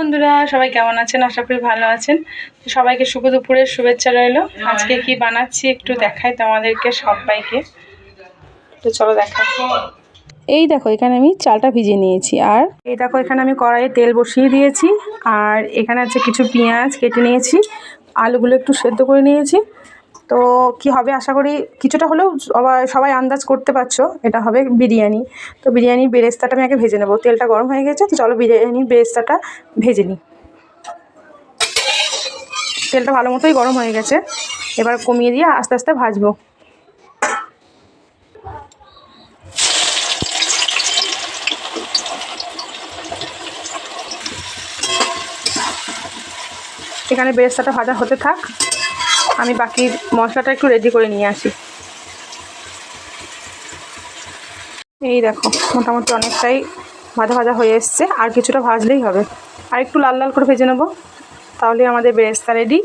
বন্ধুরা, সবাই কেমন আছেন? আশা করি ভালো আছেন। তো সবাইকে শুভ দুপুরের শুভেচ্ছা রইল। আজকে কি বানাচ্ছি একটু দেখাই তোমাদেরকে সবাইকে। তো চলো দেখাই। এই দেখো, এখানে আমি চালটা ভিজিয়ে নিয়েছি। আর এই দেখো, এখানে আমি কড়াইয়ে তেল বসিয়ে দিয়েছি। আর এখানে আছে কিছু পেঁয়াজ কেটে নিয়েছি, আলুগুলো একটু সেদ্ধ করে নিয়েছি। তো কি হবে আশা করি কিছুটা হলেও সবাই আন্দাজ করতে পারছো, এটা হবে বিরিয়ানি। তো বিরিয়ানির বেরেস্তাটা আমি আগে ভেজে নেবো। তেলটা গরম হয়ে গেছে, তো চলো বিরিয়ানির বেরেস্তাটা ভেজে নিই। তেলটা ভালো মতোই গরম হয়ে গেছে, এবার কমিয়ে দিয়ে আস্তে আস্তে ভাজবো। এখানে বেরেস্তাটা ভাজা হতে থাক, আমি বাকি মশলাটা একটু রেডি করে নিয়ে আসি। এই দেখো, মোটামুটি অনেকটাই ভাজা ভাজা হয়ে এসছে, আর কিছুটা ভাজলেই হবে। আর একটু লাল লাল করে ভেজে নেবো, তাহলে আমাদের বেরেস্তা রেডি।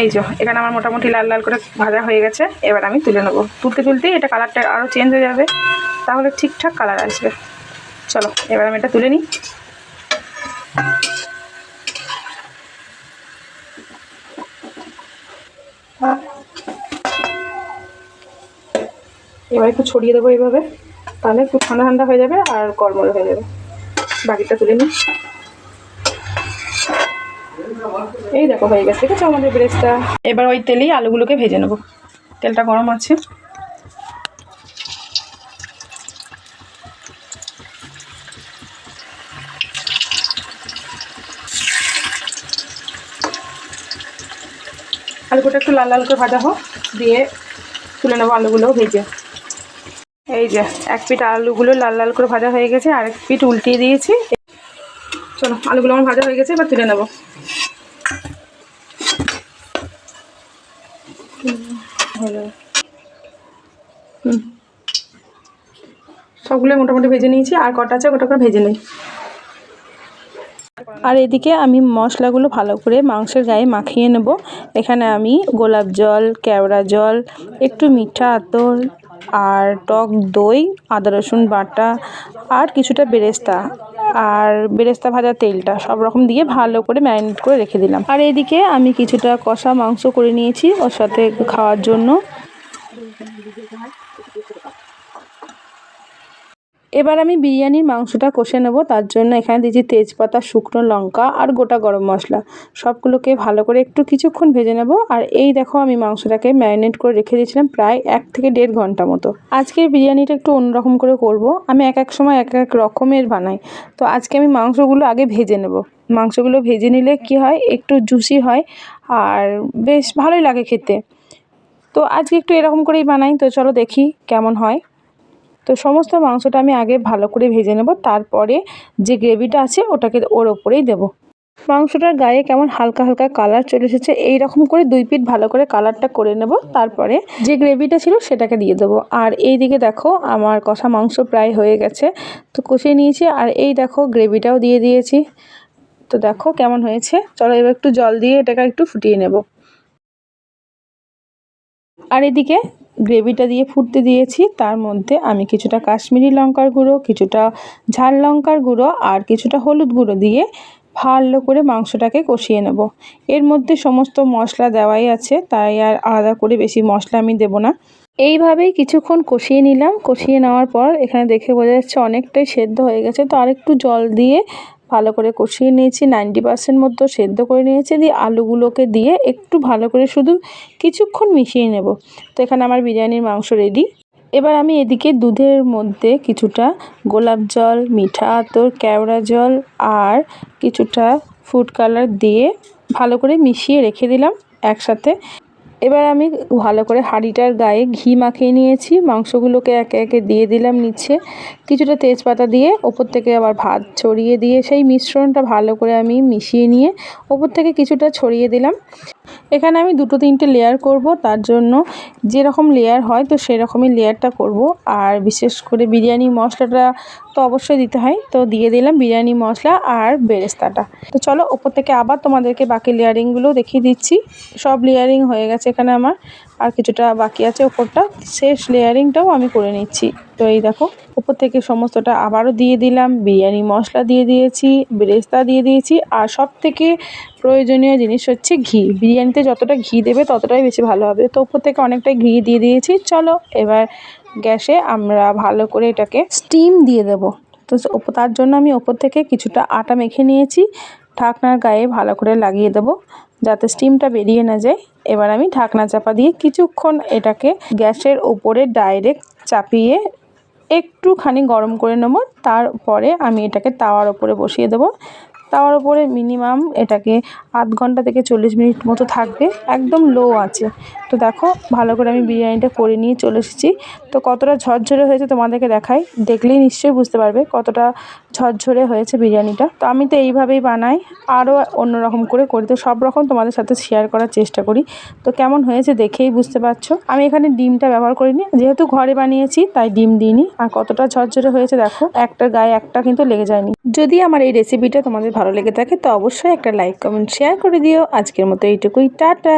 এই যে এখানে আমার মোটামুটি লাল লাল করে ভাজা হয়ে গেছে, এবার আমি তুলে নেবো। তুলতেই এটা কালারটা আরও চেঞ্জ হয়ে যাবে, তাহলে ঠিকঠাক কালার আসবে। চলো এবার আমি এটা তুলে নিই। এবার একটু ছড়িয়ে দেবো এইভাবে, তাহলে একটু ঠান্ডা ঠান্ডা হয়ে যাবে আর গরমরে হয়ে যাবে। বাকিটা তুলে নিই। এই দেখো হয়ে গেছে, ঠিক আছে আমাদের বেরেস্তা। এবার ওই তেলেই আলুগুলোকে ভেজে নেবো। তেলটা গরম আছে। আলুগুলো একটু লাল লাল করে ভাজা হোক, দিয়ে তুলে নেবো আলুগুলোও ভেজে। এই যে এক পিঠ আলুগুলো লাল লাল করে ভাজা হয়ে গেছে, আর এক পিঠ উল্টিয়ে দিয়েছি। চলো আলুগুলো আমার ভাজা হয়ে গেছে, এবার তুলে নেবো। সবগুলো মোটামুটি ভেজে নিয়েছি, আর কটা আছে ওটা করে ভেজে নিই। আর এদিকে আমি মশলাগুলো ভালো করে মাংসের গায়ে মাখিয়ে নেব। এখানে আমি গোলাপ জল, কেওড়া জল, একটু মিঠা আতর, আর টক দই, আদা রসুন বাটা, আর কিছুটা বেরেস্তা, আর বেরেস্তা ভাজা তেলটা সব রকম দিয়ে ভালো করে ম্যারিনেট করে রেখে দিলাম। আর এদিকে আমি কিছুটা কষা মাংস করে নিয়েছি ওর সাথে খাওয়ার জন্য। এবার আমি বিরিয়ানির মাংসটা কষে নেব। তার জন্য এখানে দিয়েছি তেজপাতা, শুকনো লঙ্কা আর গোটা গরম মশলা। সবগুলোকে ভালো করে একটু কিছুক্ষণ ভেজে নেব। আর এই দেখো, আমি মাংসটাকে ম্যারিনেট করে রেখে দিয়েছিলাম প্রায় 1 থেকে 1.5 ঘন্টা মতো। আজকের বিরিয়ানিটা একটু অন্যরকম করে করব। আমি এক এক সময় এক এক রকমের বানাই। তো আজকে আমি মাংসগুলো আগে ভেজে নেব। মাংসগুলো ভেজে নিলে কি হয়, একটু জুসি হয় আর বেশ ভালোই লাগে খেতে। তো আজকে একটু এরকম করেই বানাই। তো চলো দেখি কেমন হয়। তো সমস্ত মাংসটা আমি আগে ভালো করে ভেজে নেব, তারপরে যে গ্রেভিটা আছে ওটাকে ওর ওপরেই দেব। মাংসটার গায়ে কেমন হালকা হালকা কালার চলে এসেছে, এই রকম করে 2 পিঠ ভালো করে কালারটা করে নেব। তারপরে যে গ্রেভিটা ছিল সেটাকে দিয়ে দেবো। আর এই দিকে দেখো, আমার কষা মাংস প্রায় হয়ে গেছে, তো কষিয়ে নিয়েছি। আর এই দেখো গ্রেভিটাও দিয়ে দিয়েছি। তো দেখো কেমন হয়েছে। চলো এবার একটু জল দিয়ে এটাকে একটু ফুটিয়ে নেব। আর এদিকে গ্রেভিটা দিয়ে ফুটতে দিয়েছি, তার মধ্যে আমি কিছুটা কাশ্মীরি লঙ্কার গুঁড়ো, কিছুটা ঝাল লঙ্কার গুঁড়ো আর কিছুটা হলুদ গুঁড়ো দিয়ে ভালো করে মাংসটাকে কষিয়ে নেব। এর মধ্যে সমস্ত মশলা দেওয়াই আছে, তাই আর আলাদা করে বেশি মশলা আমি দেব না। এইভাবেই কিছুক্ষণ কষিয়ে নিলাম। কষিয়ে নেওয়ার পর এখানে দেখে বোঝা যাচ্ছে অনেকটাই সেদ্ধ হয়ে গেছে, তো আরেকটু জল দিয়ে ভালো করে কষিয়ে নিয়েছি। 90% মতো সেদ্ধ করে নিয়েছি। দিয়ে আলুগুলোকে দিয়ে একটু ভালো করে শুধু কিছুক্ষণ মিশিয়ে নেব। তো এখানে আমার বিরিয়ানির মাংস রেডি। এবার আমি এদিকে দুধের মধ্যে কিছুটা গোলাপ জল, মিঠা আতর, কেওড়া জল আর কিছুটা ফুড কালার দিয়ে ভালো করে মিশিয়ে রেখে দিলাম একসাথে। এবার আমি ভালো করে হাঁড়িটার গায়ে ঘি মাখিয়ে নিয়েছি, মাংসগুলোকে একে একে দিয়ে দিলাম নিচে। কিছুটা তেজপাতা দিয়ে ওপর থেকে আবার ভাত ছড়িয়ে দিয়ে সেই মিশ্রণটা ভালো করে আমি মিশিয়ে নিয়ে ওপর থেকে কিছুটা ছড়িয়ে দিলাম। এখানে আমি 2-3টে লেয়ার করব, তার জন্য যেরকম লেয়ার হয় তো সেরকমই লেয়ারটা করব। আর বিশেষ করে বিরিয়ানি মশলাটা তো অবশ্যই দিতে হয়। তো দিয়ে দিলাম বিরিয়ানি মশলা আর বেরেস্তাটা। তো চলো ওপর থেকে আবার তোমাদেরকে বাকি লেয়ারিংগুলো দেখিয়ে দিচ্ছি। সব লেয়ারিং হয়ে গেছে এখানে আমার, আর কিছুটা বাকি আছে ওপরটা, শেষ লেয়ারিংটাও আমি করে নিচ্ছি। তো এই দেখো উপর থেকে সমস্তটা আবারও দিয়ে দিলাম, বিরিয়ানি মশলা দিয়ে দিয়েছি, বেরেস্তা দিয়ে দিয়েছি, আর সব থেকে প্রয়োজনীয় জিনিস হচ্ছে ঘি। বিরিয়ানিতে যতটা ঘি দেবে ততটাই বেশি ভালো হবে। তো উপর থেকে অনেকটাই ঘি দিয়ে দিয়েছি। চলো এবার গ্যাসে আমরা ভালো করে এটাকে স্টিম দিয়ে দেব। তো তার জন্য আমি ওপর থেকে কিছুটা আটা মেখে নিয়েছি, ঢাকনার গায়ে ভালো করে লাগিয়ে দেবো যাতে স্টিমটা বেরিয়ে না যায়। এবার আমি ঢাকনা চাপা দিয়ে কিছুক্ষণ এটাকে গ্যাসের ওপরে ডাইরেক্ট চাপিয়ে একটুখানি গরম করে নেব। তারপরে আমি এটাকে তাওয়ার ওপরে বসিয়ে দেবো। তাওয়ার ওপরে মিনিমাম এটাকে আধ ঘন্টা থেকে 40 মিনিট মতো থাকবে, একদম লো আছে। তো দেখো ভালো করে আমি বিরিয়ানিটা করে নিয়ে চলে এসেছি। তো কতটা ঝরঝরে হয়েছে তোমাদেরকে দেখাই, দেখলেই নিশ্চয়ই বুঝতে পারবে কতটা ঝরঝরে হয়েছে বিরিয়ানিটা। তো আমি তো এইভাবেই বানাই, আরও অন্যরকম করে করি। তো সব রকম তোমাদের সাথে শেয়ার করার চেষ্টা করি। তো কেমন হয়েছে দেখেই বুঝতে পারছো। আমি এখানে ডিমটা ব্যবহার করিনি, যেহেতু ঘরে বানিয়েছি তাই ডিম দিইনি। আর কতটা ঝরঝরে হয়েছে দেখো, একটা গায়ে একটা কিন্তু লেগে যায়নি। যদি আমার এই রেসিপিটা তোমাদের ভালো লেগে থাকে তো অবশ্যই একটা লাইক কমেন্ট শেয়ার করে দিও। আজকের মতো এইটুকুই, টাটা।